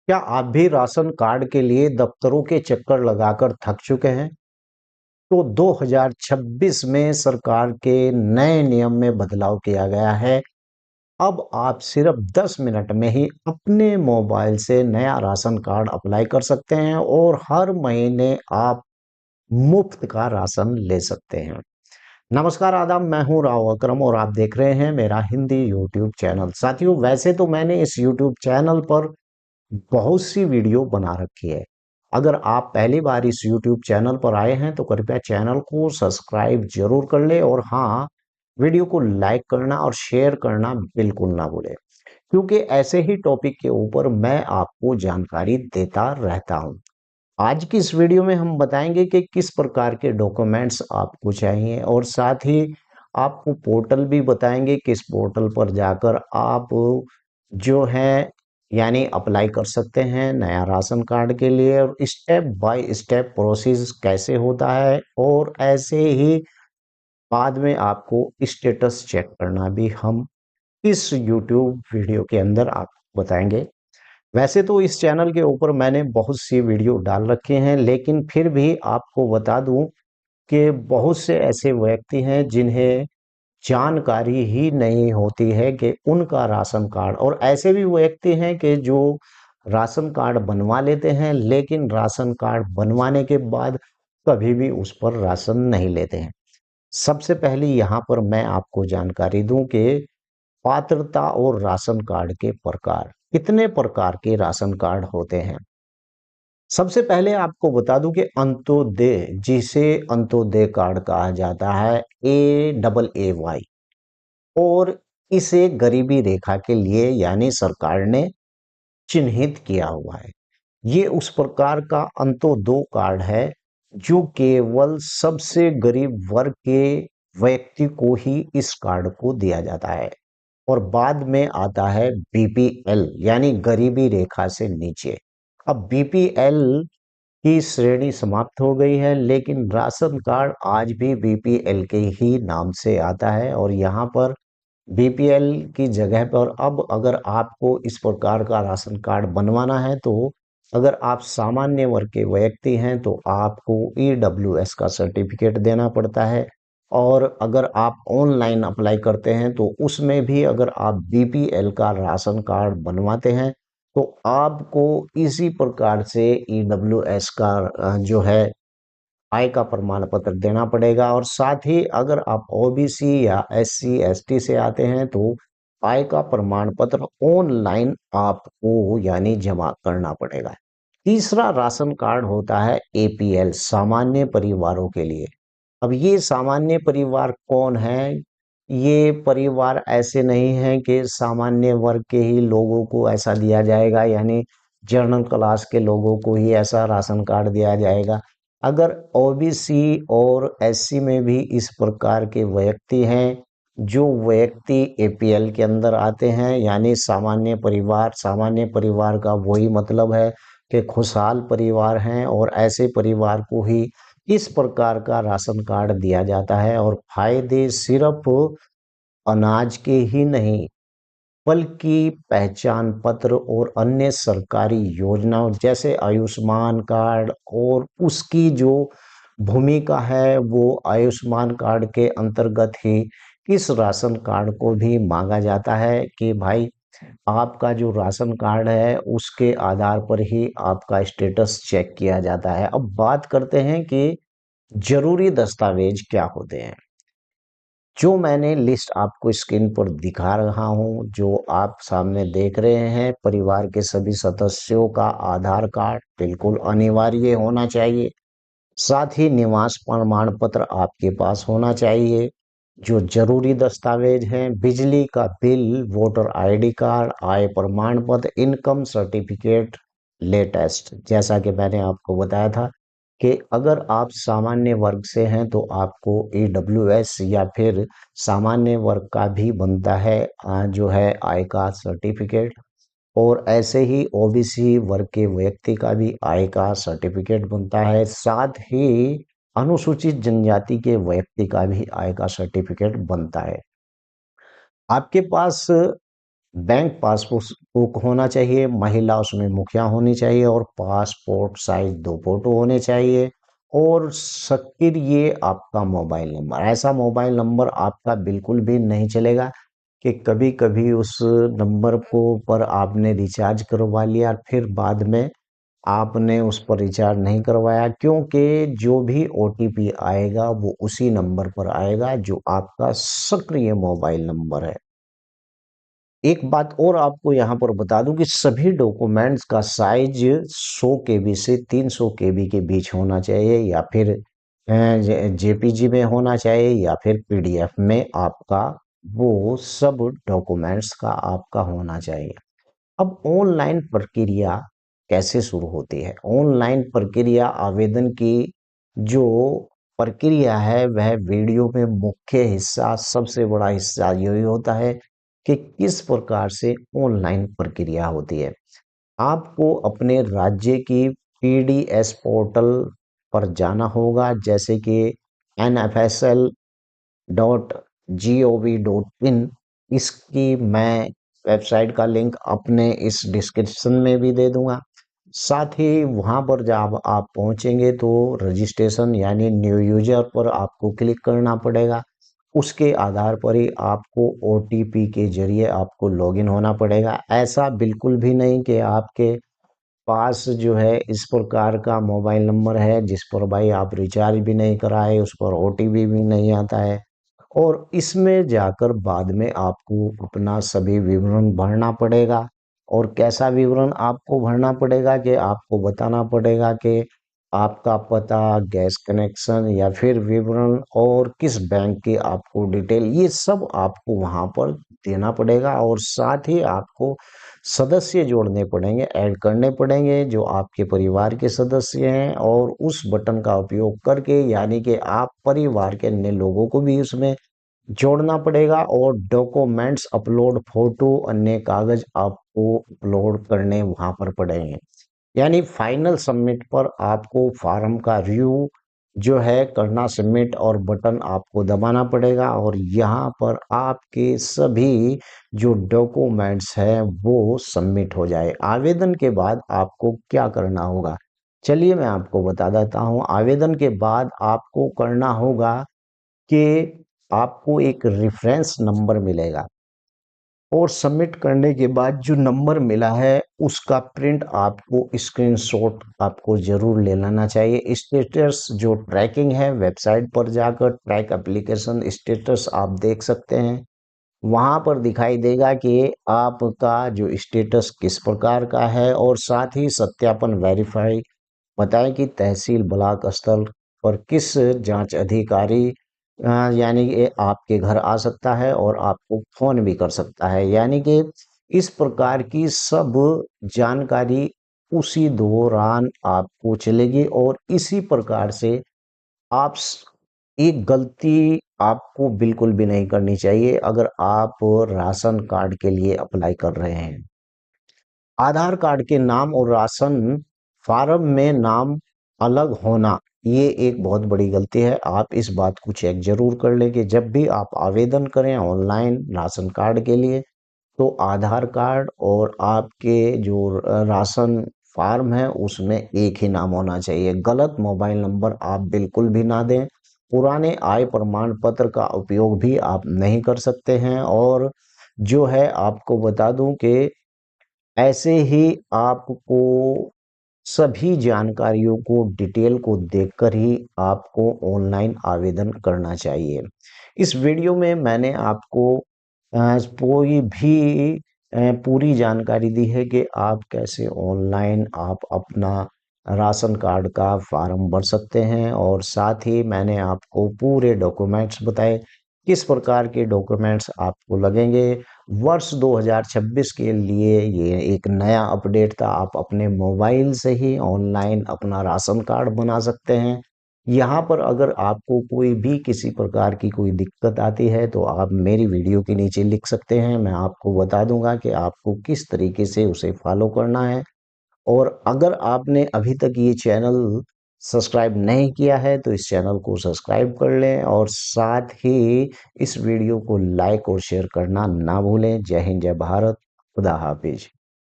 क्या आप भी राशन कार्ड के लिए दफ्तरों के चक्कर लगाकर थक चुके हैं? तो 2026 में सरकार के नए नियम में बदलाव किया गया है। अब आप सिर्फ 10 मिनट में ही अपने मोबाइल से नया राशन कार्ड अप्लाई कर सकते हैं और हर महीने आप मुफ्त का राशन ले सकते हैं। नमस्कार, आदाब, मैं हूं राव अकरम और आप देख रहे हैं मेरा हिंदी यूट्यूब चैनल। साथियों, वैसे तो मैंने इस यूट्यूब चैनल पर बहुत सी वीडियो बना रखी है। अगर आप पहली बार इस YouTube चैनल पर आए हैं तो कृपया चैनल को सब्सक्राइब जरूर कर ले और हाँ, वीडियो को लाइक करना और शेयर करना बिल्कुल ना भूलें, क्योंकि ऐसे ही टॉपिक के ऊपर मैं आपको जानकारी देता रहता हूं। आज की इस वीडियो में हम बताएंगे कि किस प्रकार के डॉक्यूमेंट्स आपको चाहिए और साथ ही आपको पोर्टल भी बताएंगे किस पोर्टल पर जाकर आप जो है यानी अप्लाई कर सकते हैं नया राशन कार्ड के लिए, और स्टेप बाय स्टेप प्रोसेस कैसे होता है और ऐसे ही बाद में आपको स्टेटस चेक करना भी हम इस YouTube वीडियो के अंदर आपको बताएंगे। वैसे तो इस चैनल के ऊपर मैंने बहुत सी वीडियो डाल रखे हैं, लेकिन फिर भी आपको बता दूं कि बहुत से ऐसे व्यक्ति हैं जिन्हें जानकारी ही नहीं होती है कि उनका राशन कार्ड, और ऐसे भी व्यक्ति हैं कि जो राशन कार्ड बनवा लेते हैं लेकिन राशन कार्ड बनवाने के बाद कभी भी उस पर राशन नहीं लेते हैं। सबसे पहले यहाँ पर मैं आपको जानकारी दूं कि पात्रता और राशन कार्ड के प्रकार, कितने प्रकार के राशन कार्ड होते हैं। सबसे पहले आपको बता दूं कि अंत्योदय, जिसे अंत्योदय कार्ड कहा जाता है, AAAY, और इसे गरीबी रेखा के लिए यानी सरकार ने चिन्हित किया हुआ है। ये उस प्रकार का अंत्योदय कार्ड है जो केवल सबसे गरीब वर्ग के व्यक्ति को ही इस कार्ड को दिया जाता है। और बाद में आता है BPL यानी गरीबी रेखा से नीचे। अब BPL की श्रेणी समाप्त हो गई है, लेकिन राशन कार्ड आज भी BPL के ही नाम से आता है। और यहाँ पर BPL की जगह पर अब अगर आपको इस प्रकार का राशन कार्ड बनवाना है तो अगर आप सामान्य वर्ग के व्यक्ति हैं तो आपको EWS का सर्टिफिकेट देना पड़ता है। और अगर आप ऑनलाइन अप्लाई करते हैं तो उसमें भी अगर आप BPL का राशन कार्ड बनवाते हैं तो आपको इसी प्रकार से EWS का जो है आय का प्रमाण पत्र देना पड़ेगा। और साथ ही अगर आप OBC या SC ST से आते हैं तो आय का प्रमाण पत्र ऑनलाइन आपको यानी जमा करना पड़ेगा। तीसरा राशन कार्ड होता है APL, सामान्य परिवारों के लिए। अब ये सामान्य परिवार कौन है? ये परिवार ऐसे नहीं है कि सामान्य वर्ग के ही लोगों को ऐसा दिया जाएगा, यानी जनरल क्लास के लोगों को ही ऐसा राशन कार्ड दिया जाएगा। अगर OBC और SC में भी इस प्रकार के व्यक्ति हैं, जो व्यक्ति APL के अंदर आते हैं यानी सामान्य परिवार का वही मतलब है कि खुशहाल परिवार हैं, और ऐसे परिवार को ही इस प्रकार का राशन कार्ड दिया जाता है। और फायदे सिर्फ अनाज के ही नहीं बल्कि पहचान पत्र और अन्य सरकारी योजनाओं जैसे आयुष्मान कार्ड, और उसकी जो भूमिका है वो आयुष्मान कार्ड के अंतर्गत ही इस राशन कार्ड को भी मांगा जाता है कि भाई आपका जो राशन कार्ड है उसके आधार पर ही आपका स्टेटस चेक किया जाता है। अब बात करते हैं कि जरूरी दस्तावेज क्या होते हैं। जो मैंने लिस्ट आपको स्क्रीन पर दिखा रहा हूं, जो आप सामने देख रहे हैं, परिवार के सभी सदस्यों का आधार कार्ड बिल्कुल अनिवार्य होना चाहिए। साथ ही निवास प्रमाण पत्र आपके पास होना चाहिए। जो जरूरी दस्तावेज हैं, बिजली का बिल, वोटर ID कार्ड, आय प्रमाण पत्र, इनकम सर्टिफिकेट लेटेस्ट। जैसा कि मैंने आपको बताया था कि अगर आप सामान्य वर्ग से हैं तो आपको EWS या फिर सामान्य वर्ग का भी बनता है जो है आय का सर्टिफिकेट, और ऐसे ही OBC वर्ग के व्यक्ति का भी आय का सर्टिफिकेट बनता है। साथ ही अनुसूचित जनजाति के व्यक्ति का भी आय का सर्टिफिकेट बनता है। आपके पास बैंक पासबुक होना चाहिए, महिला उसमें मुखिया होनी चाहिए और पासपोर्ट साइज 2 फोटो होने चाहिए और सक्रिय आपका मोबाइल नंबर। ऐसा मोबाइल नंबर आपका बिल्कुल भी नहीं चलेगा कि कभी-कभी उस नंबर को पर आपने रिचार्ज करवा लिया और फिर बाद में आपने उस पर रिचार्ज नहीं करवाया, क्योंकि जो भी ओटीपी आएगा वो उसी नंबर पर आएगा जो आपका सक्रिय मोबाइल नंबर है। एक बात और आपको यहाँ पर बता दूं कि सभी डॉक्यूमेंट्स का साइज 100 केबी से 300 केबी के बीच होना चाहिए या फिर जेपीजी में होना चाहिए या फिर पीडीएफ में आपका वो सब डॉक्यूमेंट्स का आपका होना चाहिए। अब ऑनलाइन प्रक्रिया कैसे शुरू होती है? ऑनलाइन प्रक्रिया आवेदन की जो प्रक्रिया है वह वीडियो में मुख्य हिस्सा, सबसे बड़ा हिस्सा यही होता है कि किस प्रकार से ऑनलाइन प्रक्रिया होती है। आपको अपने राज्य की पीडीएस पोर्टल पर जाना होगा, जैसे कि nfsl.gov.in। इसकी मैं वेबसाइट का लिंक अपने इस डिस्क्रिप्शन में भी दे दूंगा। साथ ही वहां पर जब आप पहुंचेंगे तो रजिस्ट्रेशन यानी न्यू यूजर पर आपको क्लिक करना पड़ेगा। उसके आधार पर ही आपको ओटीपी के जरिए आपको लॉगिन होना पड़ेगा। ऐसा बिल्कुल भी नहीं कि आपके पास जो है इस प्रकार का मोबाइल नंबर है जिस पर भाई आप रिचार्ज भी नहीं कराए, उस पर ओटीपी भी नहीं आता है और इसमें जाकर बाद में आपको अपना सभी विवरण भरना पड़ेगा। और कैसा विवरण आपको भरना पड़ेगा कि आपको बताना पड़ेगा कि आपका पता, गैस कनेक्शन या फिर विवरण और किस बैंक की आपको डिटेल, ये सब आपको वहां पर देना पड़ेगा। और साथ ही आपको सदस्य जोड़ने पड़ेंगे, ऐड करने पड़ेंगे जो आपके परिवार के सदस्य हैं और उस बटन का उपयोग करके यानी कि आप परिवार के अन्य लोगों को भी उसमें जोड़ना पड़ेगा और डॉक्यूमेंट्स अपलोड, फोटो, अन्य कागज आपको अपलोड करने वहां पर पड़ेंगे। यानी फाइनल सबमिट पर आपको फॉर्म का रिव्यू जो है करना, सबमिट और बटन आपको दबाना पड़ेगा और यहाँ पर आपके सभी जो डॉक्यूमेंट्स हैं वो सबमिट हो जाए। आवेदन के बाद आपको क्या करना होगा, चलिए मैं आपको बता देता हूँ। आवेदन के बाद आपको करना होगा कि आपको एक रेफरेंस नंबर मिलेगा और सबमिट करने के बाद जो नंबर मिला है उसका प्रिंट आपको, स्क्रीनशॉट आपको जरूर ले लेना चाहिए। स्टेटस जो ट्रैकिंग है, वेबसाइट पर जाकर ट्रैक एप्लीकेशन स्टेटस आप देख सकते हैं। वहां पर दिखाई देगा कि आपका जो स्टेटस किस प्रकार का है और साथ ही सत्यापन वेरीफाई बताएं कि तहसील ब्लॉक स्तर पर किस जांच अधिकारी यानी कि आपके घर आ सकता है और आपको फोन भी कर सकता है। यानी कि इस प्रकार की सब जानकारी उसी दौरान आपको चलेगी और इसी प्रकार से आप एक गलती आपको बिल्कुल भी नहीं करनी चाहिए अगर आप राशन कार्ड के लिए अप्लाई कर रहे हैं। आधार कार्ड के नाम और राशन फार्म में नाम अलग होना, ये एक बहुत बड़ी गलती है। आप इस बात को चेक जरूर कर लें कि जब भी आप आवेदन करें ऑनलाइन राशन कार्ड के लिए तो आधार कार्ड और आपके जो राशन फार्म है उसमें एक ही नाम होना चाहिए। गलत मोबाइल नंबर आप बिल्कुल भी ना दें। पुराने आय प्रमाण पत्र का उपयोग भी आप नहीं कर सकते हैं। और जो है आपको बता दूं कि ऐसे ही आपको सभी जानकारियों को, डिटेल को देखकर ही आपको ऑनलाइन आवेदन करना चाहिए। इस वीडियो में मैंने आपको कोई भी पूरी जानकारी दी है कि आप कैसे ऑनलाइन आप अपना राशन कार्ड का फॉर्म भर सकते हैं और साथ ही मैंने आपको पूरे डॉक्यूमेंट्स बताए, किस प्रकार के डॉक्यूमेंट्स आपको लगेंगे। वर्ष 2026 के लिए ये एक नया अपडेट था। आप अपने मोबाइल से ही ऑनलाइन अपना राशन कार्ड बना सकते हैं। यहाँ पर अगर आपको कोई भी किसी प्रकार की कोई दिक्कत आती है तो आप मेरी वीडियो के नीचे लिख सकते हैं, मैं आपको बता दूंगा कि आपको किस तरीके से उसे फॉलो करना है। और अगर आपने अभी तक ये चैनल सब्सक्राइब नहीं किया है तो इस चैनल को सब्सक्राइब कर लें और साथ ही इस वीडियो को लाइक और शेयर करना ना भूलें। जय हिंद, जय भारत। खुदा हाफिज।